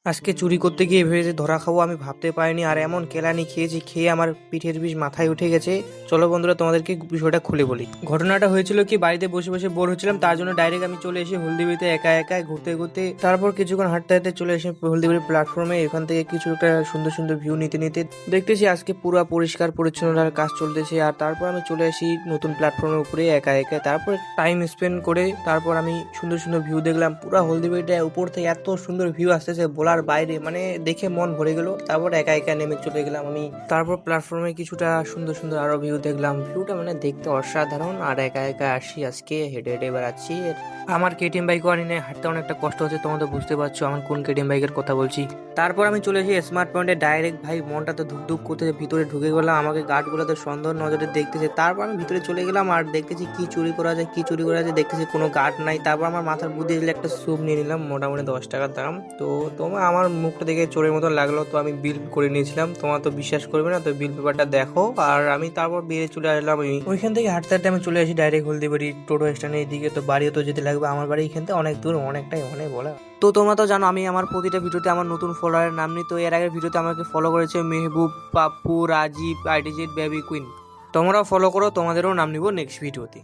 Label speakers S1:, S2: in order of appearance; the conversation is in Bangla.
S1: আজকে চুরি করতে গিয়ে এভাবে যে ধরা খাবো আমি ভাবতে পারিনি, আর এমন কেলানি খেয়েছি, খেয়ে আমার পিঠের বিষ মাথায় উঠে গেছে। চলো বন্ধুরা, তোমাদেরকে বিষয়টা খুলে বলি। ঘটনাটা হয়েছিল কি, বাড়িতে বসে বসে বোর হচ্ছিলাম, তার জন্য ডাইরেক্ট আমি চলে এসে হলদিবাড়িতে একা একা ঘুরতে ঘুরতে, তারপর কিছুক্ষণ হাঁটতে হাঁটতে চলে এসে হলদিবাড়ি প্ল্যাটফর্মে। এখান থেকে কিছু একটা সুন্দর সুন্দর ভিউ নিতে নিতে দেখতেছি আজকে পুরো পরিষ্কার পরিচ্ছন্নতার কাজ চলতেছে। আর তারপর আমি চলে আসি নতুন প্ল্যাটফর্মের উপরে একা একা, তারপর টাইম স্পেন্ড করে তারপর আমি সুন্দর সুন্দর ভিউ দেখলাম। পুরো হলদিবাড়িটা উপর থেকে এত সুন্দর ভিউ আসতেছে বলার বাইরে, মানে দেখে মন ভরে গেল। তারপর একা একা নেমে চলে গেলাম আমি, তারপর প্ল্যাটফর্মে কিছুটা সুন্দর সুন্দর আরো ভিউ দেখলাম। ভিউটা মানে দেখতে অসাধারণ। আর একা একা আসি আজকে, হেঁটে হেঁটে বেড়াচ্ছি। আমার কেটিএম বাইকও আনি নাই, হাঁটতে অনেকটা কষ্ট হচ্ছে, তোমরা তো বুঝতে পারছো আমার কোন কেটিএম বাইকের কথা বলছি। তারপর আমি চলে এসেছি স্মার্ট পয়েন্টে ডাইরেক্ট। ভাই মনটা তো ধুক ধুক করতেছে, ভিতরে ঢুকে গেলাম। আমাকে গার্ডগুলো তো সন্দেহ নজরে দেখতেছে। তারপর আমি ভিতরে চলে গেলাম আর দেখতেছি কি চুরি করা যায়, কি চুরি করা যায়। দেখতেছি কোনো গার্ড নাই। তারপর আমার মাথার বুদ্ধি দিলে একটা স্যুপ নিয়ে নিলাম, মোটামুটি 10 টাকার দাম। তো তোমার আমার মুখটা দেখে চোরের মতো লাগলো, তো আমি বিল করে নিয়েছিলাম। তোমার তো বিশ্বাস করবে না, তো বিল পেপারটা দেখো। আর আমি তারপর বেরিয়ে চলে আসলাম। ওইখান থেকে হাঁটতে হাঁটতে আমি চলে আসি ডাইরেক্ট হলদিবাড়ি টোটো স্ট্যান্ডের এদিকে। তো বাড়িও তো যেতে লাগবে, আমার বাড়ি এখান থেকে অনেক দূর, অনেকটাই অনেক বলা। তো তোমরা তো জানো আমি আমার প্রতিটা ভিডিওতে আমার নতুন ফলোয়ারের নাম নিই। তো এর আগের ভিডিওতে আমাকে ফলো করেছে মেহবুব, পাপ্পু, রাজীব, আইডিজেড, বেবি কুইন। তোমরাও ফলো করো, তোমাদেরও নাম নিব নেক্সট ভিডিওতে।